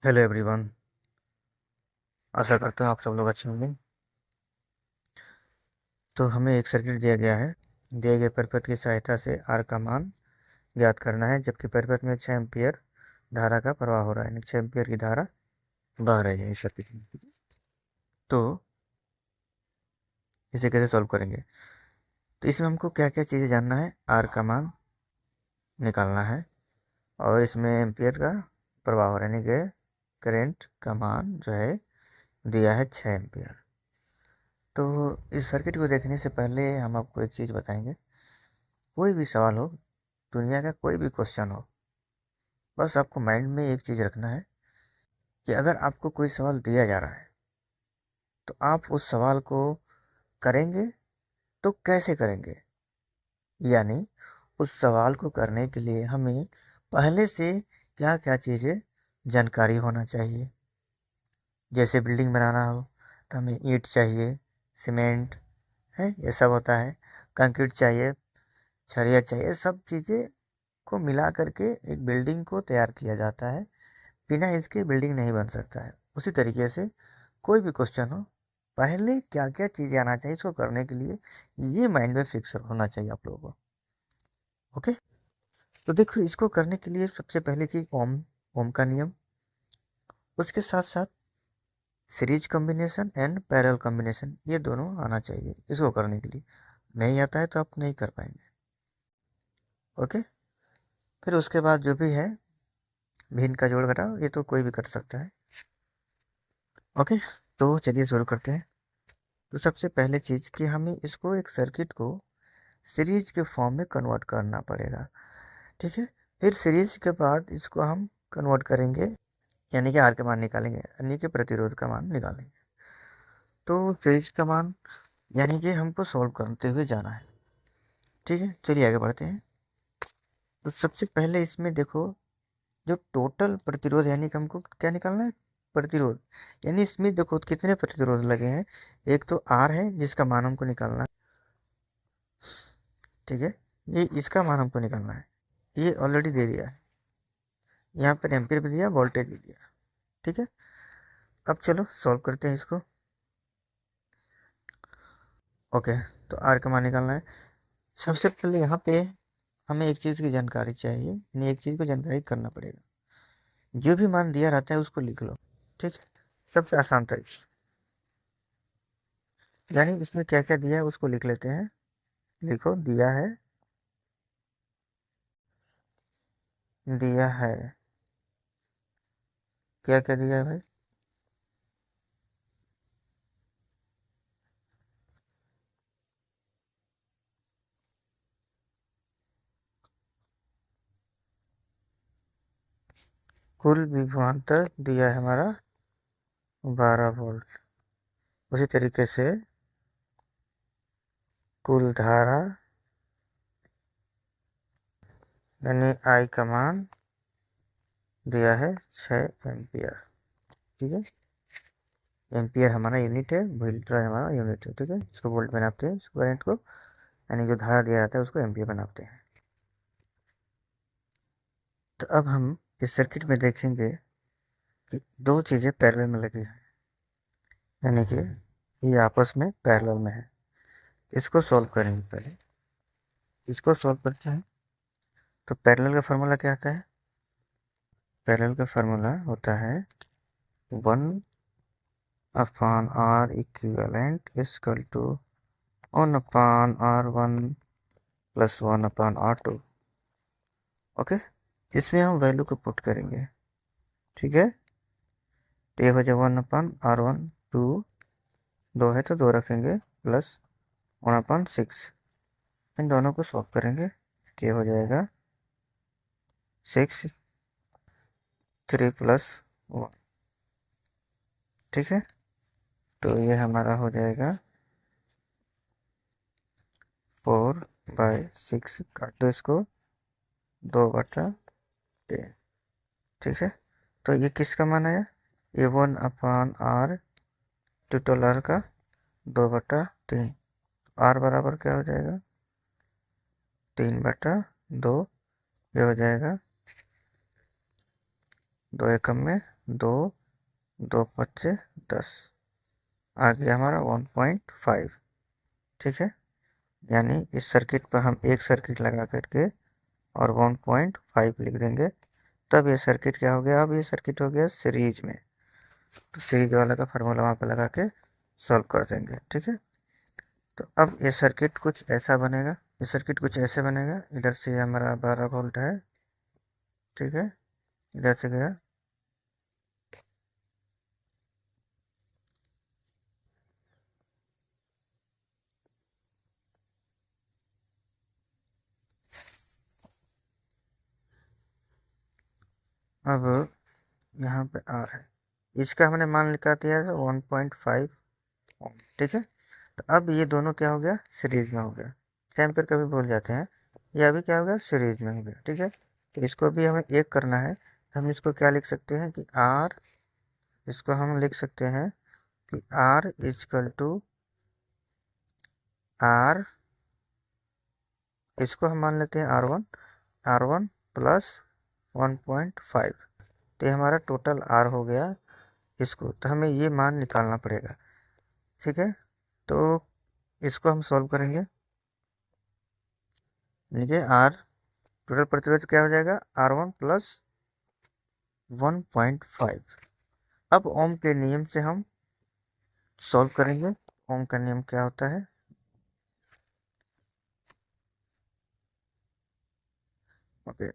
Hello everyone. आशा करता हूँ आप सब लोग अच्छे होंगे। तो हमें एक सर्किट दिया गया है। दिए गए परिपथ की सहायता से आर का मान ज्ञात करना है, जबकि परिपथ में 6 एम्पियर धारा का प्रवाह हो रहा है, यानी 6 एम्पियर की धारा बह रही है इस सर्किट में। तो इसे कैसे सॉल्व करेंगे? तो इसमें हमको क्या क्या चीज़ें जानना है। आर का मान निकालना है और इसमें एम्पियर का प्रवाह हो रहा है, यानी कि करेंट का मान जो है दिया है 6 एम्पियर। तो इस सर्किट को देखने से पहले हम आपको एक चीज़ बताएंगे। कोई भी सवाल हो, दुनिया का कोई भी क्वेश्चन हो, बस आपको माइंड में एक चीज़ रखना है कि अगर आपको कोई सवाल दिया जा रहा है तो आप उस सवाल को करेंगे तो कैसे करेंगे। यानी उस सवाल को करने के लिए हमें पहले से क्या क्या चीज़ें जानकारी होना चाहिए। जैसे बिल्डिंग बनाना हो तो हमें ईंट चाहिए, सीमेंट है, ये सब होता है, कंक्रीट चाहिए, छरिया चाहिए। सब चीज़ें को मिला करके एक बिल्डिंग को तैयार किया जाता है। बिना इसके बिल्डिंग नहीं बन सकता है। उसी तरीके से कोई भी क्वेश्चन हो, पहले क्या क्या चीज़ें आना चाहिए इसको करने के लिए, ये माइंड में फिक्स होना चाहिए आप लोगों को। ओके। तो देखो, इसको करने के लिए सबसे पहली चीज़ ओम, ओम का नियम। उसके साथ साथ series combination and parallel combination, ये दोनों आना चाहिए इसको करने के लिए। नहीं आता है तो आप नहीं कर पाएंगे। ओके। फिर उसके बाद जो भी है, भिन्न का जोड़ घटाव, ये तो कोई भी कर सकता है। ओके। तो चलिए शुरू करते हैं। तो सबसे पहले चीज़ कि हमें इसको, एक सर्किट को सीरीज के फॉर्म में कन्वर्ट करना पड़ेगा। ठीक है। फिर सीरीज के बाद इसको हम कन्वर्ट करेंगे, यानी कि आर का मान निकालेंगे, यानी कि प्रतिरोध का मान निकालेंगे। तो सीरीज का मान यानी कि हमको सॉल्व करते हुए जाना है। ठीक है, चलिए आगे बढ़ते हैं। तो सबसे पहले इसमें देखो, जो टोटल प्रतिरोध, यानी कि हमको क्या निकालना है, प्रतिरोध। यानी इसमें देखो कितने प्रतिरोध लगे हैं। एक तो आर है जिसका मान हमको निकालना है। ठीक है, ये इसका मान हमको निकालना है। ये ऑलरेडी दे दिया है, यहाँ पर एम्पियर भी दिया, वोल्टेज भी दिया। ठीक है। अब चलो सॉल्व करते हैं इसको। ओके। तो आर का मान निकालना है। सबसे पहले यहाँ पे हमें एक चीज़ की जानकारी चाहिए, यानी एक चीज़ को जानकारी करना पड़ेगा। जो भी मान दिया रहता है उसको लिख लो। ठीक है, सबसे आसान तरीका। यानी इसमें क्या क्या दिया है उसको लिख लेते हैं। लिखो, दिया है, दिया है, क्या क्या दिया है भाई। कुल विभवांतर दिया है हमारा 12 वोल्ट। उसी तरीके से कुल धारा, यानी आई का मान दिया है 6 एम्पियर। ठीक है, एम्पियर हमारा यूनिट है, वोल्ट हमारा यूनिट है। ठीक है, इसको वोल्ट में नापते हैं, इस करंट को, यानी जो धारा दिया जाता है उसको एम्पियर में नापते हैं। तो अब हम इस सर्किट में देखेंगे कि दो चीज़ें पैरेलल में लगी हैं, यानी कि ये आपस में पैरेलल में है। इसको सॉल्व करेंगे पहले। इसको सॉल्व करते हैं। तो पैरेलल का फार्मूला क्या आता है? पैरेलल का फार्मूला होता है 1/r equivalent equal to 1/r1 plus 1/r2। Okay. इसमें हम वैल्यू को पुट करेंगे। ठीक है, तो ये हो जाए 1/r1, 2, 2 है तो 2 रखेंगे, प्लस 1/6। इन दोनों को सॉल्व करेंगे तो ये हो जाएगा 6, 3 प्लस 1। ठीक है, तो ये हमारा हो जाएगा 4/6, काट दो इसको, 2/10। ठीक है, तो ये किसका मान आया? ये 1/r, टोटल आर का 2/3। आर बराबर क्या हो जाएगा? 3/2। ये हो जाएगा 2 एकम में 2, 2 पच्चे 10, आ गया हमारा 1.5। ठीक है, यानी इस सर्किट पर हम एक सर्किट लगा करके और 1.5 लिख देंगे, तब ये सर्किट क्या हो गया, अब ये सर्किट हो गया सीरीज में। तो सीरीज वाला का फार्मूला वहाँ पे लगा के सॉल्व कर देंगे। ठीक है, तो अब ये सर्किट कुछ ऐसा बनेगा, ये सर्किट कुछ ऐसे बनेगा। इधर से हमारा 12 वोल्ट है, ठीक है, इधर से गया, अब यहाँ पे आर है, इसका हमने मान लिखा दिया था 1.5 ओम। ठीक है, तो अब ये दोनों क्या हो गया, सीरीज में हो गया। एम्पियर कभी भूल जाते हैं, ये अभी क्या हो गया, सीरीज में हो गया। ठीक है, तो इसको भी हमें एक करना है, तो हम इसको क्या लिख सकते हैं कि आर, इसको हम लिख सकते हैं कि आर इजकल टू आर, इसको हम मान लेते हैं आर वन प्लस 1.5, तो ये हमारा टोटल आर हो गया इसको, तो हमें ये मान निकालना पड़ेगा। ठीक है, तो इसको हम सॉल्व करेंगे। देखिए आर टोटल प्रतिरोध क्या हो जाएगा, R1 प्लस 1.5। अब ओम के नियम से हम सॉल्व करेंगे। ओम का नियम क्या होता है, ओके,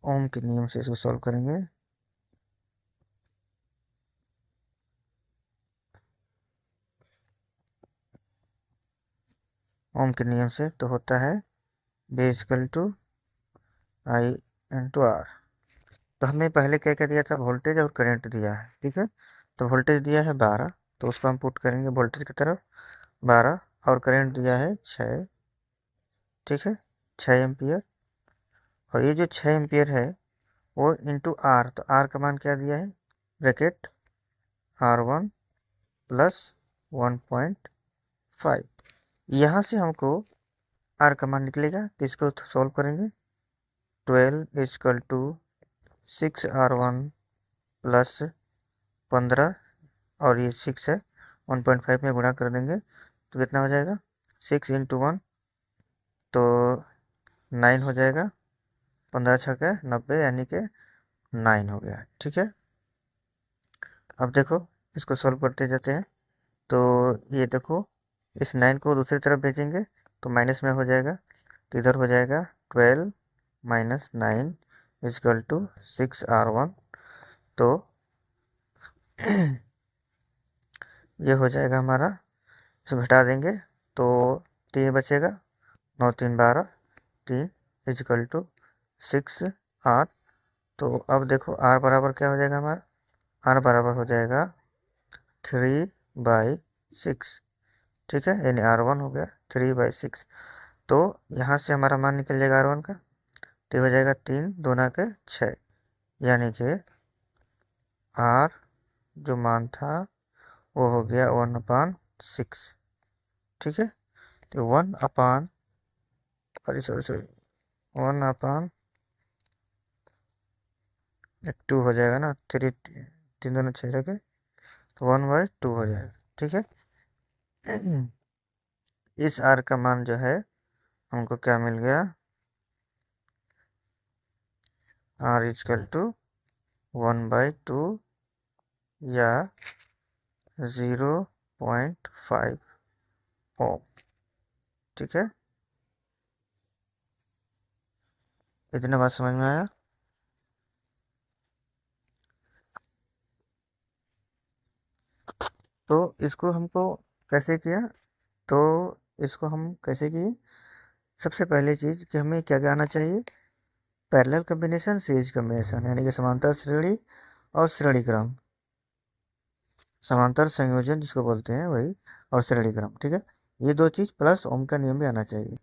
ओम के नियम से इसको सॉल्व करेंगे। ओम के नियम से तो होता है B equal to I into R. तो हमने पहले क्या क्या दिया था, वोल्टेज और करंट दिया है। ठीक है, तो वोल्टेज दिया है 12, तो उसको हम पुट करेंगे वोल्टेज की तरफ 12, और करंट दिया है 6। ठीक है, 6 एम्पियर, और ये जो 6 एम्पियर है वो इंटू आर, तो आर का मान क्या दिया है, ब्रैकेट R1 प्लस 1.5। यहाँ से हमको आर का मान निकलेगा, तो इसको सॉल्व करेंगे। 12 इजकल टू 6R1 प्लस 15, और ये 6 है, 1.5 में गुणा कर देंगे तो कितना हो जाएगा, 6 इंटू 1 तो 9 हो जाएगा, 15 छक्के 90, यानी कि 9 हो गया। ठीक है, अब देखो इसको सॉल्व करते जाते हैं, तो ये देखो इस 9 को दूसरी तरफ भेजेंगे तो माइनस में हो जाएगा, तो इधर हो जाएगा 12 माइनस 9 इजकल टू 6R1, तो ये हो जाएगा हमारा, इसको घटा देंगे तो 3 बचेगा, 9 3 12, 3 इजकल टू 6 R। तो अब देखो आर बराबर क्या हो जाएगा हमारा, आर बराबर हो जाएगा 3/6। ठीक है, यानी R1 हो गया 3/6। तो यहाँ से हमारा मान निकल जाएगा R1 का, तो हो जाएगा 3 दूना के 6, यानी कि R जो मान था वो हो गया 1/6। ठीक है, तो 1/, सॉरी सॉरी सॉरी, 1/2 हो जाएगा ना, 3 दूना 6 रखे, तो 1/2 हो जाएगा। ठीक है, इस R का मान जो है हमको क्या मिल गया, R इजकल टू 1/2 या 0.5 ओम। ठीक है, इतने बात समझ में आया। तो इसको हमको कैसे किया, तो इसको हम कैसे किए, सबसे पहले चीज़ कि हमें क्या क्या आना चाहिए, पैरेलल कम्बिनेशन, सीरीज कम्बिनेशन, यानी कि समांतर श्रेणी और श्रेणी क्रम, समांतर संयोजन जिसको बोलते हैं वही, और श्रेणी क्रम। ठीक है, ये दो चीज़ प्लस ओम का नियम भी आना चाहिए।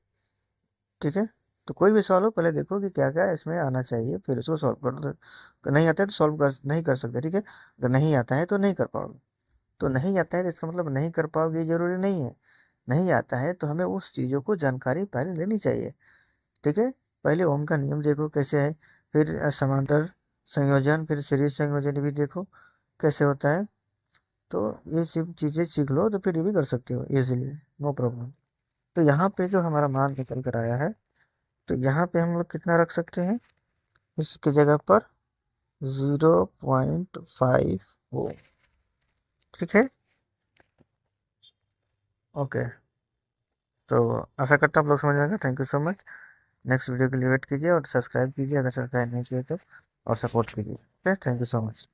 ठीक है, तो कोई भी सॉल्व हो पहले देखो कि क्या क्या इसमें आना चाहिए, फिर उसको सॉल्व कर दो। नहीं आता है तो सॉल्व कर नहीं कर सकते, ठीक है। अगर नहीं आता है तो नहीं कर पाओगे। तो नहीं आता है तो इसका मतलब नहीं कर पाओगे ये जरूरी नहीं है। नहीं आता है तो हमें उस चीज़ों को जानकारी पहले लेनी चाहिए, ठीक है। पहले ओम का नियम देखो कैसे है, फिर समांतर संयोजन, फिर सीरीज संयोजन भी देखो कैसे होता है। तो ये सब चीज़ें सीख लो तो फिर ये भी कर सकते हो इजीली, नो प्रॉब्लम। तो यहाँ पे जो हमारा मान निकल कर आया है, तो यहाँ पे हम लोग कितना रख सकते हैं, इसकी जगह पर 0.5 ओम, ठीक है। ओके, तो आशा करता हूँ आप लोग समझ में आएगा। Thank you so much. Next video के लिए वेट कीजिए और सब्सक्राइब कीजिए अगर सब्सक्राइब नहीं किए तो, और सपोर्ट कीजिए। Okay, thank you so much.